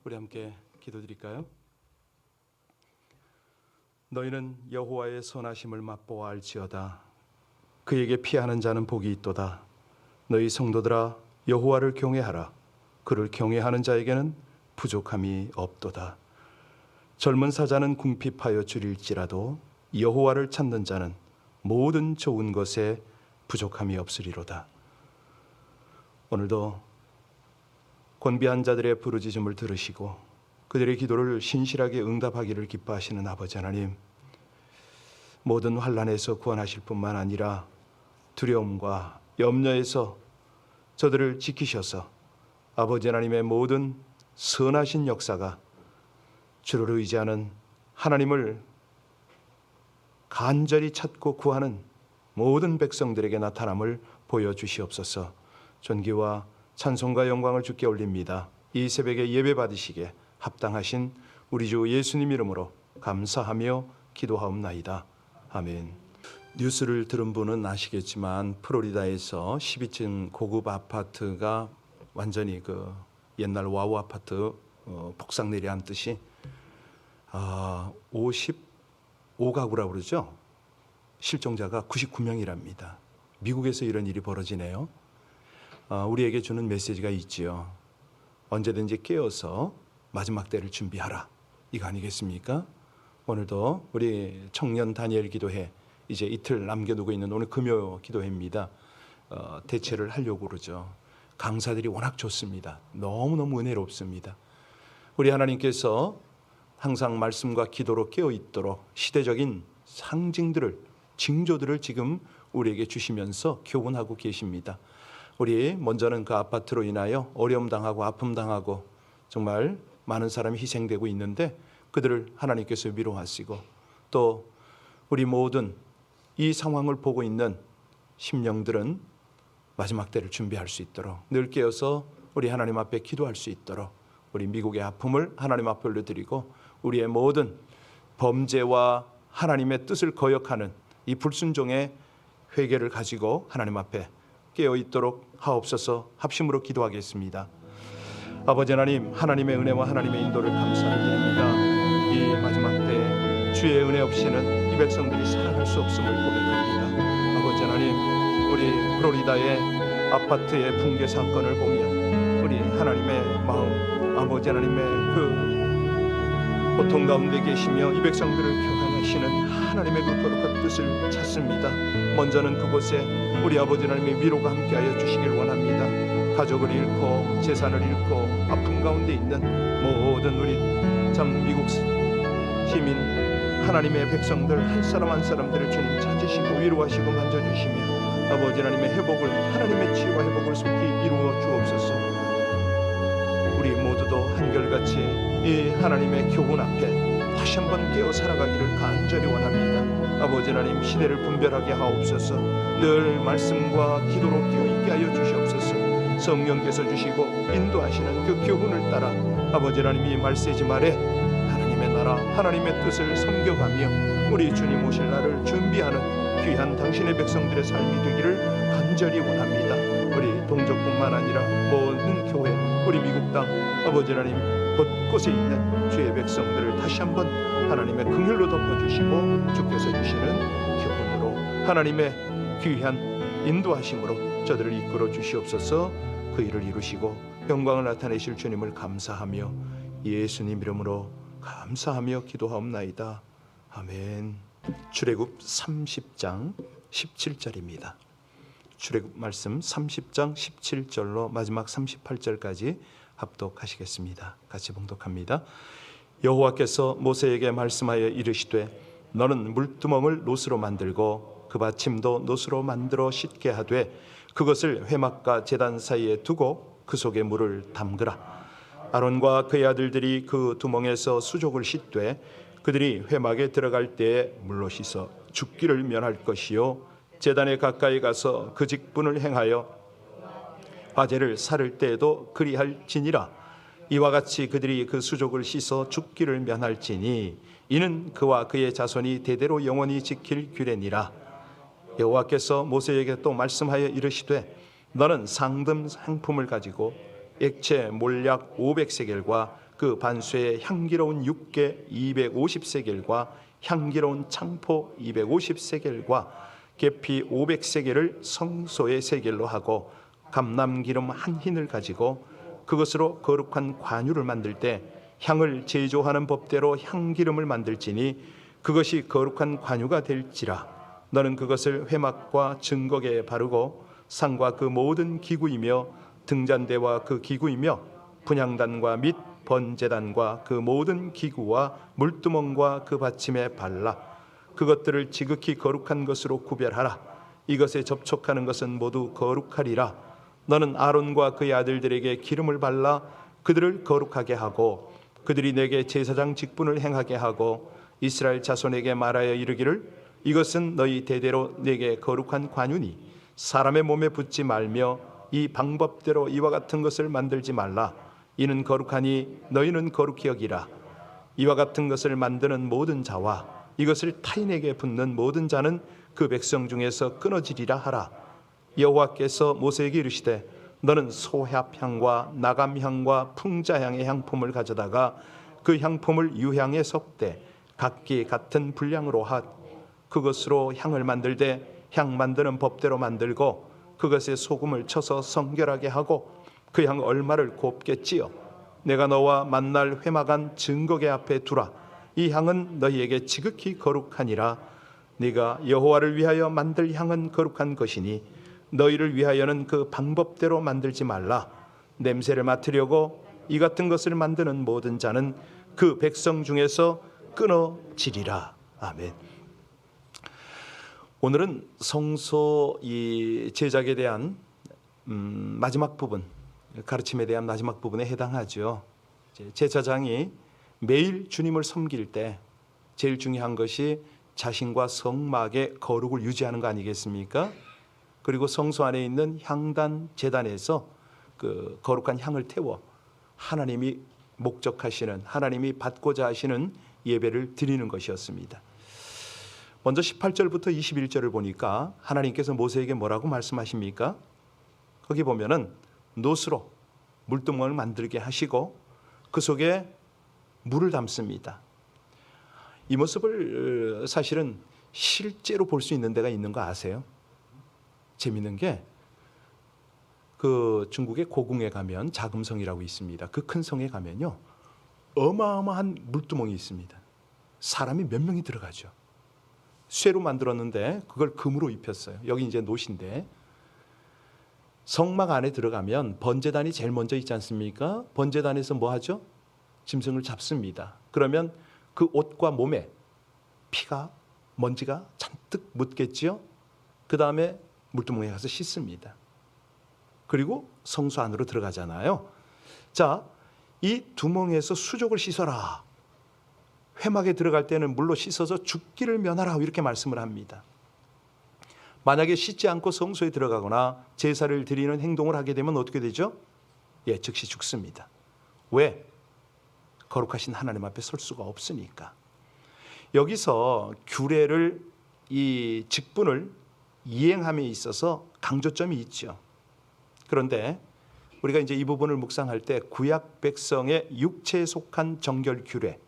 우리 함께 기도드릴까요? 너희는 여호와의 선하심을 맛보아 알지어다. 그에게 피하는 자는 복이 있도다. 너희 성도들아 여호와를 경외하라. 그를 경외하는 자에게는 부족함이 없도다. 젊은 사자는 궁핍하여 줄일지라도 여호와를 찾는 자는 모든 좋은 것에 부족함이 없으리로다. 오늘도 곤비한 자들의 부르짖음을 들으시고 그들의 기도를 신실하게 응답하기를 기뻐하시는 아버지 하나님, 모든 환난에서 구원하실 뿐만 아니라 두려움과 염려에서 저들을 지키셔서 아버지 하나님의 모든 선하신 역사가 주를 의지하는 하나님을 간절히 찾고 구하는 모든 백성들에게 나타남을 보여주시옵소서. 존귀와 찬송과 영광을 주께 올립니다. 이 새벽에 예배 받으시기에 합당하신 우리 주 예수님 이름으로 감사하며 기도하옵나이다. 아멘. 뉴스를 들은 분은 아시겠지만 프로리다에서 12층 고급 아파트가 완전히 그 옛날 와우 아파트 폭삭 내려앉듯이 55가구라고 그러죠. 실종자가 99명이랍니다. 미국에서 이런 일이 벌어지네요. 우리에게 주는 메시지가 있지요. 언제든지 깨어서 마지막 때를 준비하라, 이거 아니겠습니까? 오늘도 우리 청년 다니엘 기도회 이제 이틀 남겨두고 있는 오늘 금요 기도회입니다. 대체를 하려고 그러죠. 강사들이 워낙 좋습니다. 너무너무 은혜롭습니다. 우리 하나님께서 항상 말씀과 기도로 깨어있도록 시대적인 상징들을, 징조들을 지금 우리에게 주시면서 교훈하고 계십니다. 우리 먼저는 그 아파트로 인하여 어려움 당하고 아픔 당하고 정말 많은 사람이 희생되고 있는데 그들을 하나님께서 위로하시고, 또 우리 모든 이 상황을 보고 있는 심령들은 마지막 때를 준비할 수 있도록 늘 깨어서 우리 하나님 앞에 기도할 수 있도록 우리 미국의 아픔을 하나님 앞에 올려드리고 우리의 모든 범죄와 하나님의 뜻을 거역하는 이 불순종의 회개를 가지고 하나님 앞에 깨어있도록 하옵소서. 합심으로 기도하겠습니다. 아버지 하나님, 하나님의 은혜와 하나님의 인도를 감사를 드립니다. 이 마지막 때에 주의 은혜 없이는 이 백성들이 살아갈 수 없음을 고백합니다. 아버지 하나님, 우리 플로리다의 아파트의 붕괴 사건을 보면 우리 하나님의 마음, 아버지 하나님의 그 고통 가운데 계시며 이 백성들을 교환하시는 하나님의 그 거룩한 뜻을 찾습니다. 먼저는 그곳에 우리 아버지 하나님의 위로가 함께하여 주시길 원합니다. 가족을 잃고 재산을 잃고 아픔 가운데 있는 모든 우리 참 미국 시민 하나님의 백성들 한 사람 한 사람들을 주님 찾으시고 위로하시고 만져주시며 아버지 하나님의 회복을, 하나님의 치유와 회복을 속히 이루어 주옵소서. 우리 모두도 한결같이 이 하나님의 교훈 앞에 다시 한번 깨어 살아가기를 간절히 원합니다. 아버지 하나님, 시대를 분별하게 하옵소서. 늘 말씀과 기도로 깨어있게 하여 주시옵소서. 성령께서 주시고 인도하시는 그 교훈을 따라 아버지 하나님이 말세지 말에 하나님의 나라, 하나님의 뜻을 섬겨가며 우리 주님 오실 날을 준비하는 귀한 당신의 백성들의 삶이 되기를 간절히 원합니다. 우리 동족뿐만 아니라 모든 교회, 우리 미국 땅 아버지 하나님 곳곳에 있는 주의 백성들을 다시 한번 하나님의 긍휼로 덮어주시고 주께서 주시는 교훈으로 하나님의 귀한 인도하심으로 저들을 이끌어 주시옵소서. 그 일을 이루시고 영광을 나타내실 주님을 감사하며 예수님 이름으로 감사하며 기도하옵나이다. 아멘. 출애굽 30장 17절입니다. 출애굽 말씀 30장 17절로 마지막 38절까지 합독하시겠습니다. 같이 봉독합니다. 여호와께서 모세에게 말씀하여 이르시되 너는 물두멍을 노스로 만들고 그 받침도 노스로 만들어 씻게 하되 그것을 회막과 제단 사이에 두고 그 속에 물을 담그라. 아론과 그의 아들들이 그 두멍에서 수족을 씻되 그들이 회막에 들어갈 때에 물로 씻어 죽기를 면할 것이요 제단에 가까이 가서 그 직분을 행하여 화제를 사를 때에도 그리할지니라. 이와 같이 그들이 그 수족을 씻어 죽기를 면할지니 이는 그와 그의 자손이 대대로 영원히 지킬 규례니라. 여호와께서 모세에게 또 말씀하여 이르시되 너는 상금 상품을 가지고 액체 몰약 500세겔과 그 반수에 향기로운 육개 250세겔과 향기로운 창포 250세겔과 계피 500세겔을 성소의 세겔로 하고 감람기름 한 흰을 가지고 그것으로 거룩한 관유를 만들 때 향을 제조하는 법대로 향기름을 만들지니 그것이 거룩한 관유가 될지라. 너는 그것을 회막과 증거계에 바르고 상과 그 모든 기구이며 등잔대와 그 기구이며 분향단과 및 번제단과 그 모든 기구와 물두멍과 그 받침에 발라 그것들을 지극히 거룩한 것으로 구별하라. 이것에 접촉하는 것은 모두 거룩하리라. 너는 아론과 그의 아들들에게 기름을 발라 그들을 거룩하게 하고 그들이 내게 제사장 직분을 행하게 하고 이스라엘 자손에게 말하여 이르기를 이것은 너희 대대로 내게 거룩한 관유니 사람의 몸에 붙지 말며 이 방법대로 이와 같은 것을 만들지 말라. 이는 거룩하니 너희는 거룩히 여기라. 이와 같은 것을 만드는 모든 자와 이것을 타인에게 붓는 모든 자는 그 백성 중에서 끊어지리라 하라. 여호와께서 모세에게 이르시되 너는 소합향과 나감향과 풍자향의 향품을 가져다가 그 향품을 유향에 섞되 각기 같은 분량으로 하 그것으로 향을 만들되 향 만드는 법대로 만들고 그것에 소금을 쳐서 성결하게 하고 그 향 얼마를 곱게 찌어 내가 너와 만날 회막안 증거계 앞에 두라. 이 향은 너희에게 지극히 거룩하니라. 네가 여호와를 위하여 만들 향은 거룩한 것이니 너희를 위하여는 그 방법대로 만들지 말라. 냄새를 맡으려고 이 같은 것을 만드는 모든 자는 그 백성 중에서 끊어지리라. 아멘. 오늘은 성소 이 제작에 대한 마지막 부분, 가르침에 대한 마지막 부분에 해당하죠. 제사장이 매일 주님을 섬길 때 제일 중요한 것이 자신과 성막의 거룩을 유지하는 거 아니겠습니까? 그리고 성소 안에 있는 향단 제단에서 그 거룩한 향을 태워 하나님이 목적하시는, 하나님이 받고자 하시는 예배를 드리는 것이었습니다. 먼저 18절부터 21절을 보니까 하나님께서 모세에게 뭐라고 말씀하십니까? 거기 보면은 놋으로 물두멍을 만들게 하시고 그 속에 물을 담습니다. 이 모습을 사실은 실제로 볼 수 있는 데가 있는 거 아세요? 재밌는 게 그 중국의 고궁에 가면 자금성이라고 있습니다. 그 큰 성에 가면요 어마어마한 물두멍이 있습니다. 사람이 몇 명이 들어가죠. 쇠로 만들었는데 그걸 금으로 입혔어요. 여기 이제 놋인데 성막 안에 들어가면 번제단이 제일 먼저 있지 않습니까? 번제단에서 뭐 하죠? 짐승을 잡습니다. 그러면 그 옷과 몸에 피가 먼지가 잔뜩 묻겠지요. 그 다음에 물두멍에 가서 씻습니다. 그리고 성소 안으로 들어가잖아요. 자, 이 두멍에서 수족을 씻어라. 회막에 들어갈 때는 물로 씻어서 죽기를 면하라 이렇게 말씀을 합니다. 만약에 씻지 않고 성소에 들어가거나 제사를 드리는 행동을 하게 되면 어떻게 되죠? 예, 즉시 죽습니다. 왜? 거룩하신 하나님 앞에 설 수가 없으니까. 여기서 규례를 이 직분을 이행함에 있어서 강조점이 있죠. 그런데 우리가 이제 이 부분을 묵상할 때 구약 백성의 육체에 속한 정결 규례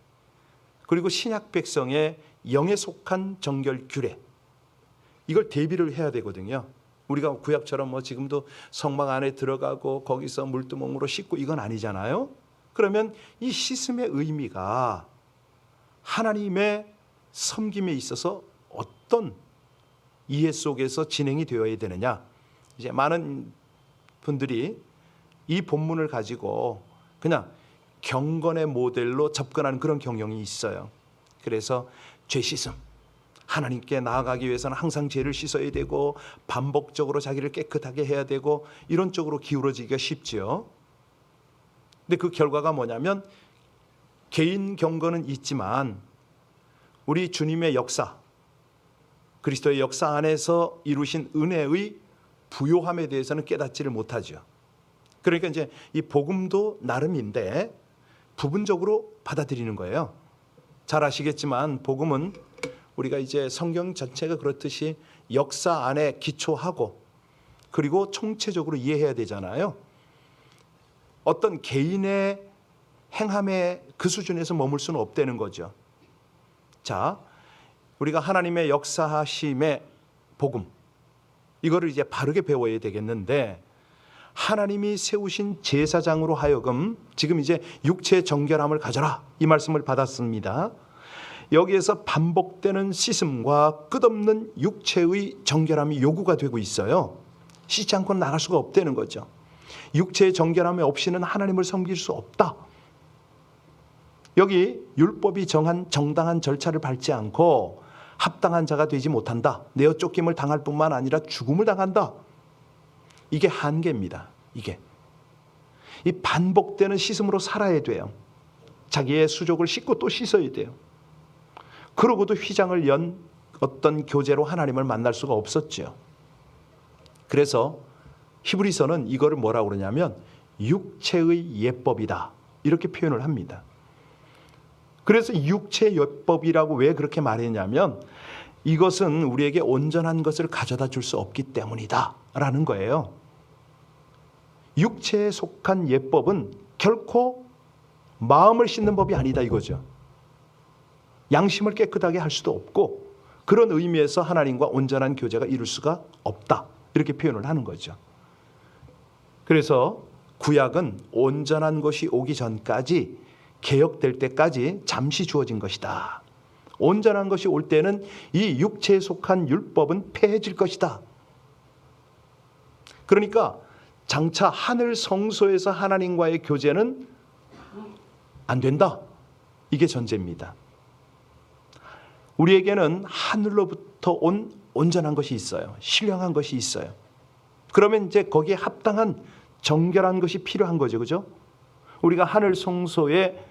그리고 신약 백성의 영에 속한 정결 규례 이걸 대비를 해야 되거든요. 우리가 구약처럼 뭐 지금도 성막 안에 들어가고 거기서 물두멍으로 씻고 이건 아니잖아요. 그러면 이 씻음의 의미가 하나님의 섬김에 있어서 어떤 이해 속에서 진행이 되어야 되느냐. 이제 많은 분들이 이 본문을 가지고 그냥 경건의 모델로 접근하는 그런 경향이 있어요. 그래서 죄 씻음, 하나님께 나아가기 위해서는 항상 죄를 씻어야 되고 반복적으로 자기를 깨끗하게 해야 되고 이런 쪽으로 기울어지기가 쉽죠. 근데 그 결과가 뭐냐면 개인 경건은 있지만 우리 주님의 역사, 그리스도의 역사 안에서 이루신 은혜의 부요함에 대해서는 깨닫지를 못하죠. 그러니까 이제 이 복음도 나름인데 부분적으로 받아들이는 거예요. 잘 아시겠지만 복음은 우리가 이제 성경 전체가 그렇듯이 역사 안에 기초하고 그리고 총체적으로 이해해야 되잖아요. 어떤 개인의 행함의 그 수준에서 머물 수는 없다는 거죠. 자, 우리가 하나님의 역사하심의 복음, 이거를 이제 바르게 배워야 되겠는데, 하나님이 세우신 제사장으로 하여금 지금 이제 육체의 정결함을 가져라, 이 말씀을 받았습니다. 여기에서 반복되는 씻음과 끝없는 육체의 정결함이 요구가 되고 있어요. 씻지 않고는 나갈 수가 없다는 거죠. 육체의 정결함이 없이는 하나님을 섬길 수 없다. 여기 율법이 정한 정당한 절차를 밟지 않고 합당한 자가 되지 못한다. 내어 쫓김을 당할 뿐만 아니라 죽음을 당한다. 이게 한계입니다. 이게 이 반복되는 씻음으로 살아야 돼요. 자기의 수족을 씻고 또 씻어야 돼요. 그러고도 휘장을 연 어떤 교제로 하나님을 만날 수가 없었죠. 그래서 히브리서는 이거를 뭐라고 그러냐면 육체의 예법이다, 이렇게 표현을 합니다. 그래서 육체의 예법이라고 왜 그렇게 말했냐면, 이것은 우리에게 온전한 것을 가져다 줄 수 없기 때문이다 라는 거예요. 육체에 속한 예법은 결코 마음을 씻는 법이 아니다, 이거죠. 양심을 깨끗하게 할 수도 없고, 그런 의미에서 하나님과 온전한 교제가 이룰 수가 없다, 이렇게 표현을 하는 거죠. 그래서 구약은 온전한 것이 오기 전까지, 개혁될 때까지 잠시 주어진 것이다. 온전한 것이 올 때는 이 육체에 속한 율법은 폐해질 것이다. 그러니까 장차 하늘 성소에서 하나님과의 교제는 안 된다, 이게 전제입니다. 우리에게는 하늘로부터 온 온전한 것이 있어요. 신령한 것이 있어요. 그러면 이제 거기에 합당한 정결한 것이 필요한 거죠, 그죠? 우리가 하늘 성소에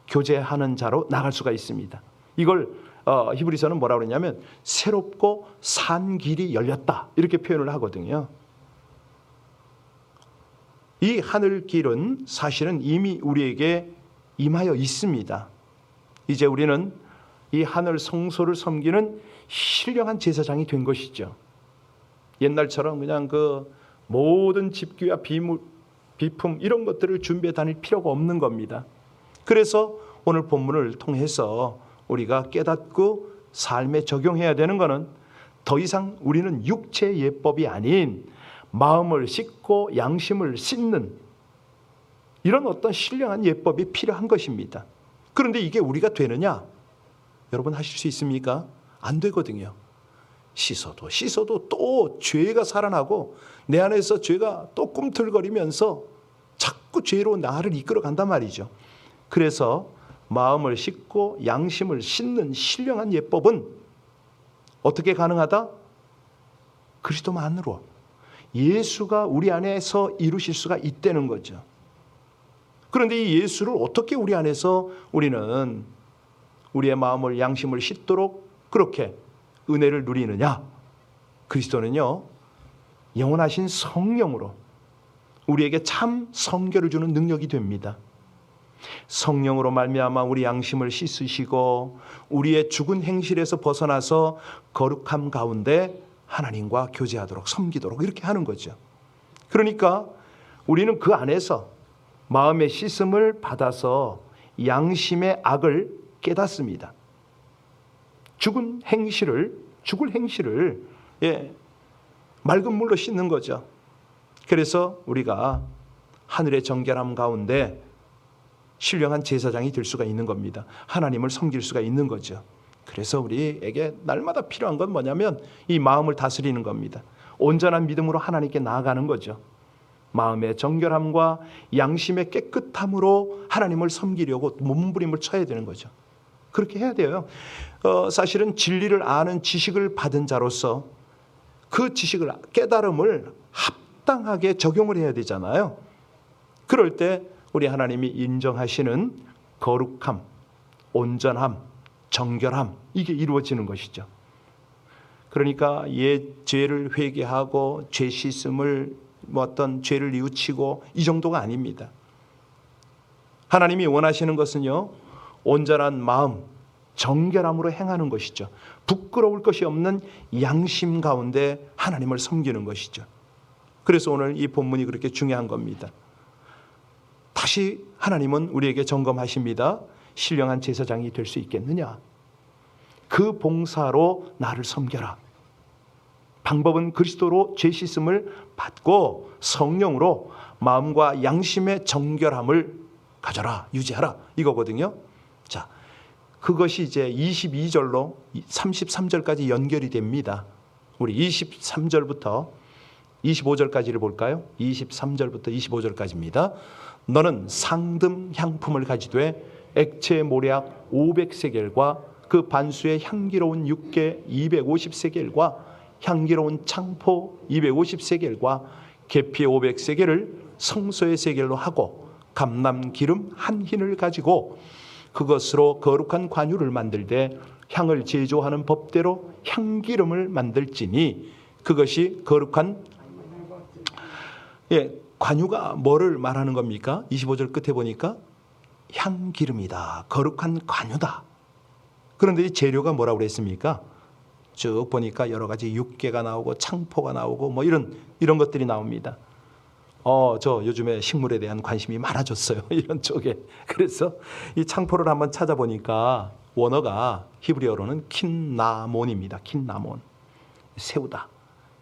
교제하는 자로 나갈 수가 있습니다. 이걸 히브리서는 뭐라고 그러냐면 새롭고 산 길이 열렸다, 이렇게 표현을 하거든요. 이 하늘 길은 사실은 이미 우리에게 임하여 있습니다. 이제 우리는 이 하늘 성소를 섬기는 신령한 제사장이 된 것이죠. 옛날처럼 그냥 그 모든 집기와 비품 이런 것들을 준비해 다닐 필요가 없는 겁니다. 그래서 오늘 본문을 통해서 우리가 깨닫고 삶에 적용해야 되는 것은 더 이상 우리는 육체의 예법이 아닌 마음을 씻고 양심을 씻는 이런 어떤 신령한 예법이 필요한 것입니다. 그런데 이게 우리가 되느냐? 여러분 하실 수 있습니까? 안 되거든요. 씻어도 또 죄가 살아나고 내 안에서 죄가 또 꿈틀거리면서 자꾸 죄로 나를 이끌어 간단 말이죠. 그래서 마음을 씻고 양심을 씻는 신령한 예법은 어떻게 가능하다? 그리스도만으로, 예수가 우리 안에서 이루실 수가 있다는 거죠. 그런데 이 예수를 어떻게 우리 안에서 우리는 우리의 마음을 양심을 씻도록 그렇게 은혜를 누리느냐? 그리스도는요, 영원하신 성령으로 우리에게 참 성결을 주는 능력이 됩니다. 성령으로 말미암아 우리 양심을 씻으시고 우리의 죽은 행실에서 벗어나서 거룩함 가운데 하나님과 교제하도록, 섬기도록 이렇게 하는 거죠. 그러니까 우리는 그 안에서 마음의 씻음을 받아서 양심의 악을 깨닫습니다. 죽을 행실을 맑은 물로 씻는 거죠. 그래서 우리가 하늘의 정결함 가운데 신령한 제사장이 될 수가 있는 겁니다. 하나님을 섬길 수가 있는 거죠. 그래서 우리에게 날마다 필요한 건 뭐냐면 이 마음을 다스리는 겁니다. 온전한 믿음으로 하나님께 나아가는 거죠. 마음의 정결함과 양심의 깨끗함으로 하나님을 섬기려고 몸부림을 쳐야 되는 거죠. 그렇게 해야 돼요. 사실은 진리를 아는 지식을 받은 자로서 그 지식을, 깨달음을 합당하게 적용을 해야 되잖아요. 그럴 때 우리 하나님이 인정하시는 거룩함, 온전함, 정결함, 이게 이루어지는 것이죠. 그러니까 옛 죄를 회개하고 죄 씻음을 어떤 죄를 뉘우치고 이 정도가 아닙니다. 하나님이 원하시는 것은요, 온전한 마음, 정결함으로 행하는 것이죠. 부끄러울 것이 없는 양심 가운데 하나님을 섬기는 것이죠. 그래서 오늘 이 본문이 그렇게 중요한 겁니다. 다시 하나님은 우리에게 점검하십니다. 신령한 제사장이 될 수 있겠느냐? 그 봉사로 나를 섬겨라. 방법은 그리스도로 죄 씻음을 받고 성령으로 마음과 양심의 정결함을 가져라, 유지하라, 이거거든요. 자, 그것이 이제 22절로 33절까지 연결이 됩니다. 우리 23절부터 25절까지를 볼까요? 23절부터 25절까지입니다. 너는 상듬 향품을 가지되 액체 모략 500세겔과 그 반수의 향기로운 육개 250세겔과 향기로운 창포 250세겔과 계피 500세겔을 성소의 세겔로 하고 감람 기름 한 흰을 가지고 그것으로 거룩한 관유를 만들되 향을 제조하는 법대로 향기름을 만들지니 그것이 거룩한 관유가 뭐를 말하는 겁니까? 25절 끝에 보니까 향기름이다. 거룩한 관유다. 그런데 이 재료가 뭐라고 그랬습니까? 쭉 보니까 여러 가지 육개가 나오고 창포가 나오고 뭐 이런 것들이 나옵니다. 저 요즘에 식물에 대한 관심이 많아졌어요. 이런 쪽에. 그래서 이 창포를 한번 찾아보니까 원어가 히브리어로는 킨나몬입니다. 킨나몬. 새우다.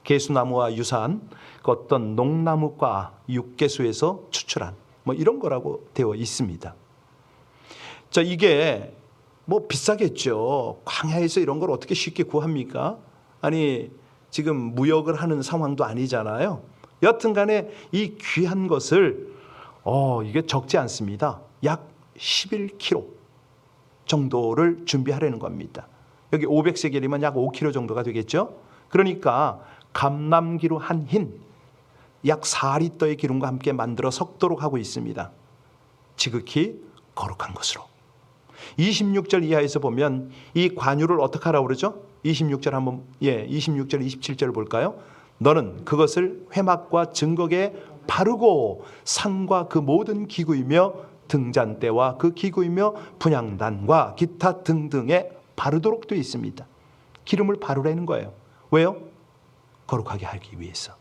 개수나무와 유사한 그 어떤 농나무과 육개수에서 추출한 뭐 이런 거라고 되어 있습니다. 자, 이게 뭐 비싸겠죠. 광야에서 이런 걸 어떻게 쉽게 구합니까? 아니, 지금 무역을 하는 상황도 아니잖아요. 여튼 간에 이 귀한 것을 이게 적지 않습니다. 약 11kg 정도를 준비하려는 겁니다. 여기 500세겔이면 약 5kg 정도가 되겠죠. 그러니까 감람기로 한 흰 약 4리터의 기름과 함께 만들어 섞도록 하고 있습니다. 지극히 거룩한 것으로. 26절 이하에서 보면 이 관유를 어떻게 하라고 그러죠? 26절 한번 26절 27절 볼까요? 너는 그것을 회막과 증거에 바르고 상과 그 모든 기구이며 등잔대와 그 기구이며 분향단과 기타 등등에 바르도록 되어 있습니다. 기름을 바르라는 거예요. 왜요? 거룩하게 하기 위해서.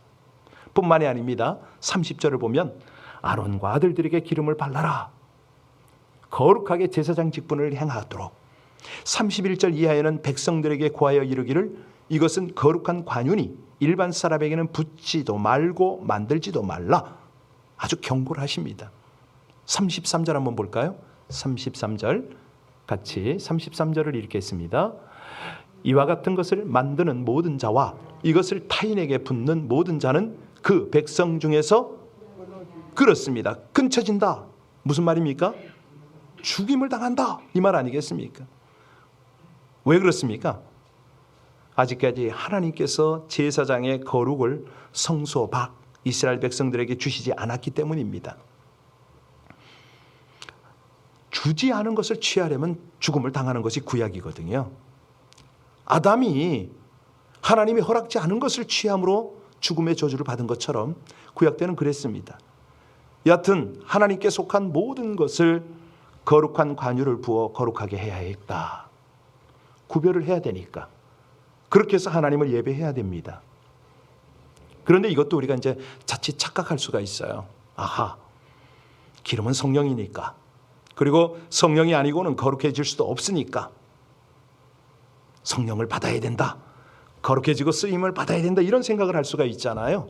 뿐만이 아닙니다. 30절을 보면 아론과 아들들에게 기름을 발라라. 거룩하게 제사장 직분을 행하도록. 31절 이하에는 백성들에게 구하여 이르기를 이것은 거룩한 관유니 일반 사람에게는 붓지도 말고 만들지도 말라. 아주 경고를 하십니다. 33절 한번 볼까요? 33절 같이 33절을 읽겠습니다. 이와 같은 것을 만드는 모든 자와 이것을 타인에게 붓는 모든 자는 그 백성 중에서 그렇습니다. 끊쳐진다. 무슨 말입니까? 죽임을 당한다. 이 말 아니겠습니까? 왜 그렇습니까? 아직까지 하나님께서 제사장의 거룩을 성소 밖 이스라엘 백성들에게 주시지 않았기 때문입니다. 주지 않은 것을 취하려면 죽음을 당하는 것이 구약이거든요. 아담이 하나님이 허락지 않은 것을 취함으로 죽음의 저주를 받은 것처럼 구약 때는 그랬습니다. 여하튼 하나님께 속한 모든 것을 거룩한 관유를 부어 거룩하게 해야 했다. 구별을 해야 되니까. 그렇게 해서 하나님을 예배해야 됩니다. 그런데 이것도 우리가 이제 자칫 착각할 수가 있어요. 아하, 기름은 성령이니까. 그리고 성령이 아니고는 거룩해질 수도 없으니까 성령을 받아야 된다. 거룩해지고 쓰임을 받아야 된다. 이런 생각을 할 수가 있잖아요.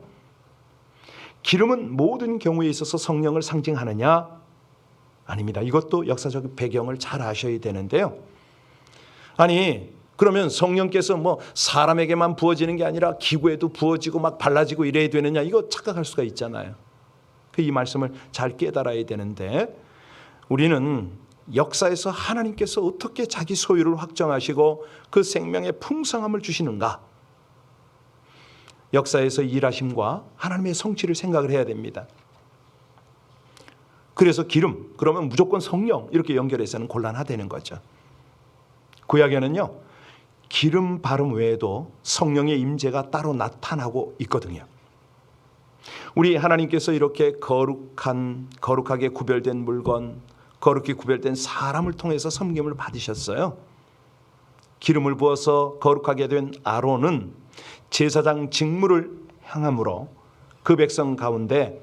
기름은 모든 경우에 있어서 성령을 상징하느냐? 아닙니다. 이것도 역사적 배경을 잘 아셔야 되는데요. 아니, 그러면 성령께서 뭐 사람에게만 부어지는 게 아니라 기구에도 부어지고 막 발라지고 이래야 되느냐? 이거 착각할 수가 있잖아요. 이 말씀을 잘 깨달아야 되는데 우리는 역사에서 하나님께서 어떻게 자기 소유를 확정하시고 그 생명의 풍성함을 주시는가? 역사에서 일하심과 하나님의 성취를 생각을 해야 됩니다. 그래서 기름, 그러면 무조건 성령 이렇게 연결해서는 곤란하다는 거죠. 구약에는요, 기름 바름 외에도 성령의 임재가 따로 나타나고 있거든요. 우리 하나님께서 이렇게 거룩하게 구별된 물건, 거룩히 구별된 사람을 통해서 섬김을 받으셨어요. 기름을 부어서 거룩하게 된 아론은 제사장 직무를 행함으로 그 백성 가운데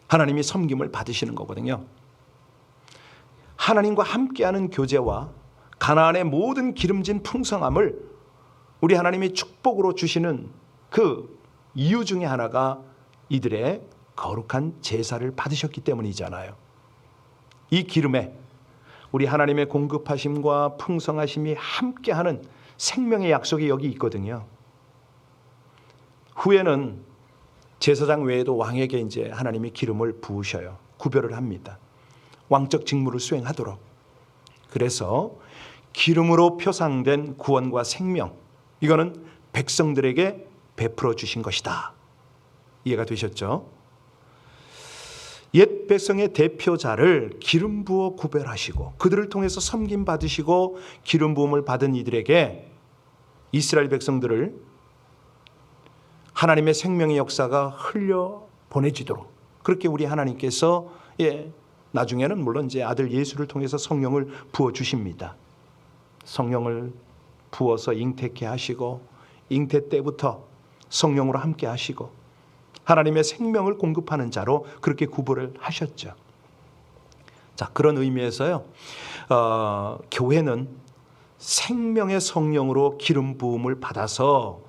하나님이 섬김을 받으시는 거거든요. 하나님과 함께하는 교제와 가나안의 모든 기름진 풍성함을 우리 하나님이 축복으로 주시는 그 이유 중에 하나가 이들의 거룩한 제사를 받으셨기 때문이잖아요. 이 기름에 우리 하나님의 공급하심과 풍성하심이 함께하는 생명의 약속이 여기 있거든요. 후에는 제사장 외에도 왕에게 이제 하나님이 기름을 부으셔요. 구별을 합니다. 왕적 직무를 수행하도록. 그래서 기름으로 표상된 구원과 생명, 이거는 백성들에게 베풀어 주신 것이다. 이해가 되셨죠? 옛 백성의 대표자를 기름 부어 구별하시고 그들을 통해서 섬김 받으시고 기름 부음을 받은 이들에게 이스라엘 백성들을 하나님의 생명의 역사가 흘려 보내지도록 그렇게 우리 하나님께서 나중에는 물론 이제 아들 예수를 통해서 성령을 부어 주십니다. 성령을 부어서 잉태케 하시고 잉태 때부터 성령으로 함께 하시고 하나님의 생명을 공급하는 자로 그렇게 구별을 하셨죠. 자, 그런 의미에서요, 교회는 생명의 성령으로 기름 부음을 받아서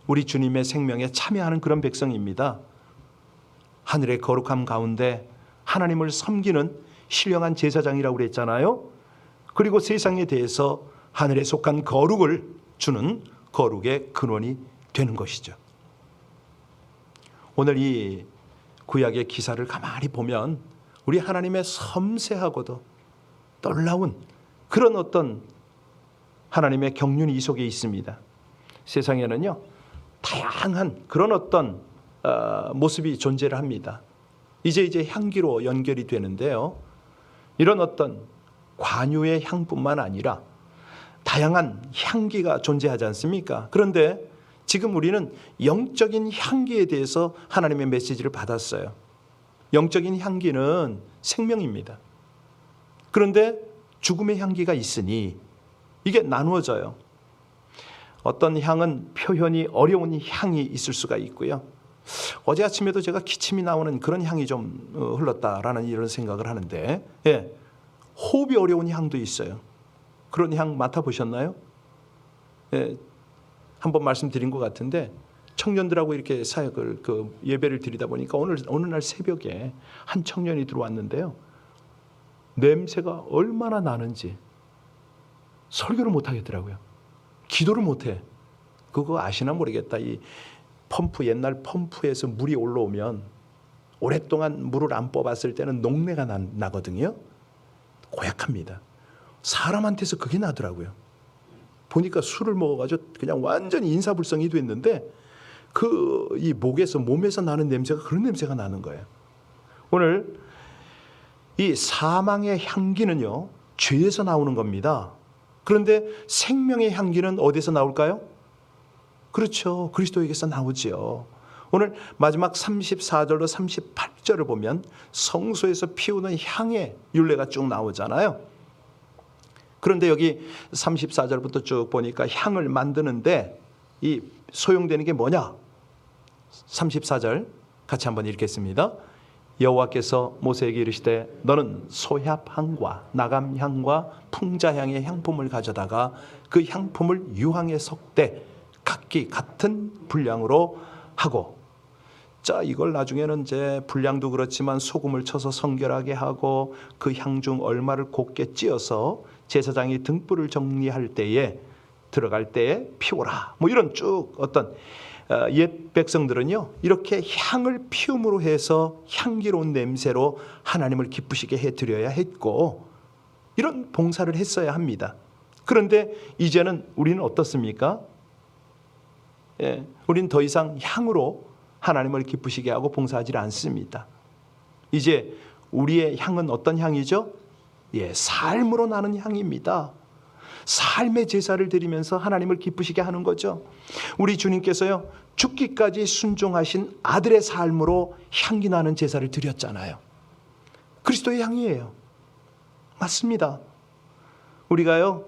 우리 주님의 생명에 참여하는 그런 백성입니다. 하늘의 거룩함 가운데 하나님을 섬기는 신령한 제사장이라고 그랬잖아요. 그리고 세상에 대해서 하늘에 속한 거룩을 주는 거룩의 근원이 되는 것이죠. 오늘 이 구약의 기사를 가만히 보면 우리 하나님의 섬세하고도 놀라운 그런 어떤 하나님의 경륜이 이 속에 있습니다. 세상에는요, 다양한 그런 어떤 모습이 존재를 합니다. 이제 향기로 연결이 되는데요. 이런 어떤 관유의 향뿐만 아니라 다양한 향기가 존재하지 않습니까? 그런데 지금 우리는 영적인 향기에 대해서 하나님의 메시지를 받았어요. 영적인 향기는 생명입니다. 그런데 죽음의 향기가 있으니 이게 나누어져요. 어떤 향은 표현이 어려운 향이 있을 수가 있고요. 어제 아침에도 제가 기침이 나오는 그런 향이 좀 흘렀다라는 이런 생각을 하는데, 호흡이 어려운 향도 있어요. 그런 향 맡아보셨나요? 한번 말씀드린 것 같은데 청년들하고 이렇게 사역을 예배를 드리다 보니까 어느 날 새벽에 한 청년이 들어왔는데요. 냄새가 얼마나 나는지 설교를 못 하겠더라고요. 기도를 못 해. 그거 아시나 모르겠다. 이 펌프, 옛날 펌프에서 물이 올라오면 오랫동안 물을 안 뽑았을 때는 녹내가 나거든요. 고약합니다. 사람한테서 그게 나더라고요. 보니까 술을 먹어가지고 그냥 완전히 인사불성이 됐는데 이 몸에서 나는 냄새가 그런 냄새가 나는 거예요. 오늘 이 사망의 향기는요, 죄에서 나오는 겁니다. 그런데 생명의 향기는 어디서 나올까요? 그렇죠. 그리스도에게서 나오지요. 오늘 마지막 34절로 38절을 보면 성소에서 피우는 향의 율례가 쭉 나오잖아요. 그런데 여기 34절부터 쭉 보니까 향을 만드는데 이 소용되는 게 뭐냐? 34절 같이 한번 읽겠습니다. 여호와께서 모세에게 이르시되 너는 소합향과 나감향과 풍자향의 향품을 가져다가 그 향품을 유황에 섞되 각기 같은 분량으로 하고, 자, 이걸 나중에는 이제 분량도 그렇지만 소금을 쳐서 성결하게 하고 그 향 중 얼마를 곱게 찧어서 제사장이 등불을 정리할 때에 들어갈 때에 피우라. 뭐 이런 쭉 어떤 옛 백성들은요, 이렇게 향을 피움으로 해서 향기로운 냄새로 하나님을 기쁘시게 해드려야 했고 이런 봉사를 했어야 합니다. 그런데 이제는 우리는 어떻습니까? 우리는 더 이상 향으로 하나님을 기쁘시게 하고 봉사하지 않습니다. 이제 우리의 향은 어떤 향이죠? 삶으로 나는 향입니다. 삶의 제사를 드리면서 하나님을 기쁘시게 하는 거죠. 우리 주님께서요, 죽기까지 순종하신 아들의 삶으로 향기 나는 제사를 드렸잖아요. 그리스도의 향이에요. 맞습니다. 우리가요,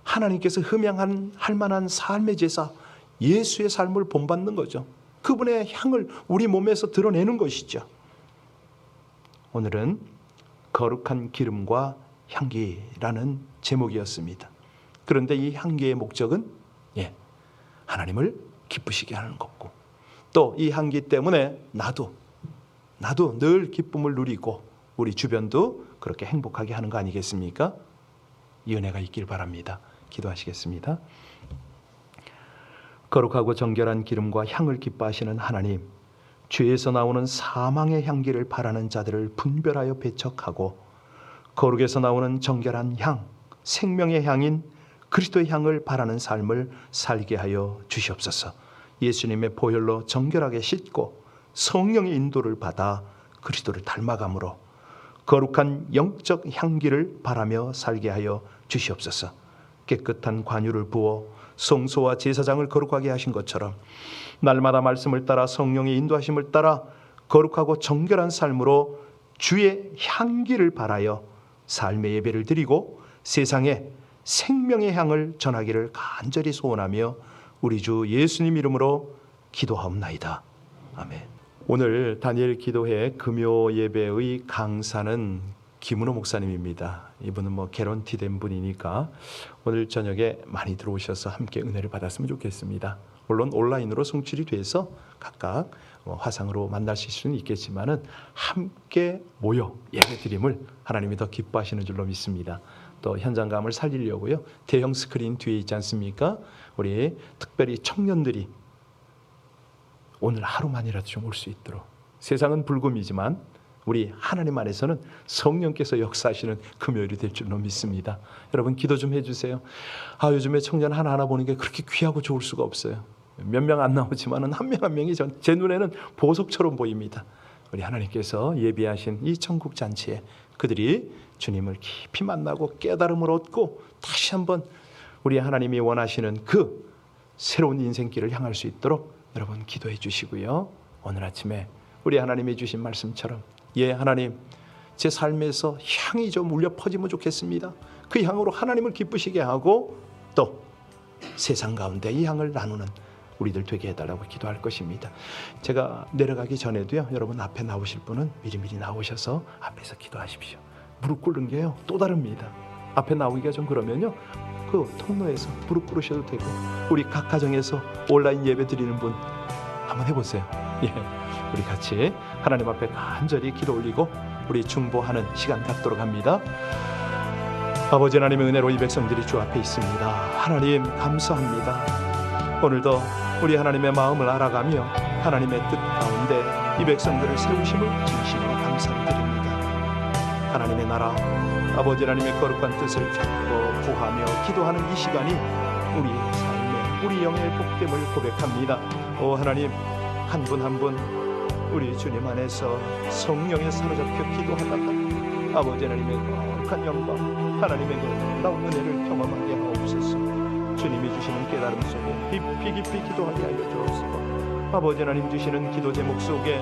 하나님께서 할 만한 삶의 제사, 예수의 삶을 본받는 거죠. 그분의 향을 우리 몸에서 드러내는 것이죠. 오늘은 거룩한 기름과 향기라는 제목이었습니다. 그런데 이 향기의 목적은 하나님을 기쁘시게 하는 거고, 또 이 향기 때문에 나도 늘 기쁨을 누리고 우리 주변도 그렇게 행복하게 하는 거 아니겠습니까? 이 은혜가 있길 바랍니다. 기도하시겠습니다. 거룩하고 정결한 기름과 향을 기뻐하시는 하나님, 죄에서 나오는 사망의 향기를 바라는 자들을 분별하여 배척하고 거룩에서 나오는 정결한 향, 생명의 향인 그리스도의 향을 바라는 삶을 살게 하여 주시옵소서. 예수님의 보혈로 정결하게 씻고 성령의 인도를 받아 그리스도를 닮아감으로 거룩한 영적 향기를 바라며 살게 하여 주시옵소서. 깨끗한 관유를 부어 성소와 제사장을 거룩하게 하신 것처럼 날마다 말씀을 따라 성령의 인도하심을 따라 거룩하고 정결한 삶으로 주의 향기를 바라여 삶의 예배를 드리고 세상에 생명의 향을 전하기를 간절히 소원하며 우리 주 예수님 이름으로 기도하옵나이다. 아멘. 오늘 다니엘 기도회 금요 예배의 강사는 김은호 목사님입니다. 이분은 개런티된 분이니까 오늘 저녁에 많이 들어오셔서 함께 은혜를 받았으면 좋겠습니다. 물론 온라인으로 송출이 돼서 각각 화상으로 만날 수는 있겠지만은 함께 모여 예배드림을 하나님이 더 기뻐하시는 줄로 믿습니다. 또 현장감을 살리려고요, 대형 스크린 뒤에 있지 않습니까? 우리 특별히 청년들이 오늘 하루만이라도 좀 올 수 있도록, 세상은 불금이지만 우리 하나님 안에서는 성령께서 역사하시는 금요일이 될 줄로 믿습니다. 여러분 기도 좀 해주세요. 요즘에 청년 하나하나 보는 게 그렇게 귀하고 좋을 수가 없어요. 몇 명 안 나오지만 한 명 한 명이 제 눈에는 보석처럼 보입니다. 우리 하나님께서 예비하신 이 천국 잔치에 그들이 주님을 깊이 만나고 깨달음을 얻고 다시 한번 우리 하나님이 원하시는 그 새로운 인생길을 향할 수 있도록 여러분 기도해 주시고요. 오늘 아침에 우리 하나님이 주신 말씀처럼 하나님, 제 삶에서 향이 좀 울려 퍼지면 좋겠습니다. 그 향으로 하나님을 기쁘시게 하고 또 세상 가운데 이 향을 나누는 우리들 되게 해달라고 기도할 것입니다. 제가 내려가기 전에도요, 여러분 앞에 나오실 분은 미리미리 나오셔서 앞에서 기도하십시오. 무릎 꿇는 게요 또 다릅니다. 앞에 나오기가 좀 그러면요, 그 통로에서 무릎 꿇으셔도 되고, 우리 각 가정에서 온라인 예배 드리는 분 한번 해보세요. 우리 같이 하나님 앞에 간절히 기도 올리고 우리 중보하는 시간 갖도록 합니다. 아버지 하나님의 은혜로 이 백성들이 주 앞에 있습니다. 하나님 감사합니다. 오늘도 우리 하나님의 마음을 알아가며 하나님의 뜻 가운데 이 백성들을 세우심을 진심으로 감사를 드립니다. 하나님의 나라, 아버지 하나님의 거룩한 뜻을 잡고 구하며 기도하는 이 시간이 우리 삶의, 우리 영의 복됨을 고백합니다. 오 하나님, 한 분 한 분 우리 주님 안에서 성령에 사로잡혀 기도하다가 아버지 하나님의 거룩한 영광, 하나님의 놀라운 은혜를 경험하게 하옵소서. 주님이 주시는 깨달음 속에 깊이 기도하게 하여 주옵소서. 아버지 하나님 주시는 기도 제목 속에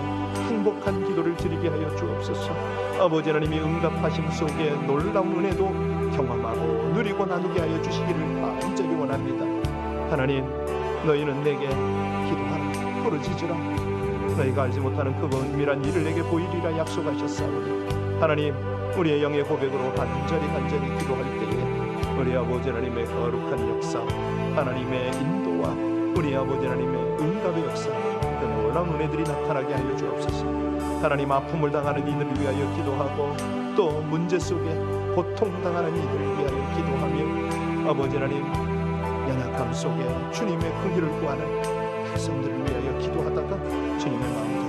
행복한 기도를 드리게 하여 주옵소서. 아버지 하나님이 응답하심 속에 놀라운 은혜도 경험하고 누리고 나누게 하여 주시기를 간절히 원합니다. 하나님, 너희는 내게 기도하라 부르짖으라, 너희가 알지 못하는 그 은밀한 일을 내게 보이리라 약속하셨사오니, 하나님 우리의 영의 고백으로 간절히 기도할 때에 우리 아버지 하나님의 거룩한 역사, 하나님의 인도와 우리 아버지 하나님의 응답의 역사, 그 놀라운 은혜들이 나타나게 하여 주옵소서. 하나님, 아픔을 당하는 이들을 위하여 기도하고 또 문제 속에 고통당하는 이들을 위하여 기도하며 아버지 하나님, 연약함 속에 주님의 긍휼을 구하는 백성들을 위하여 기도하다가 주님의 마음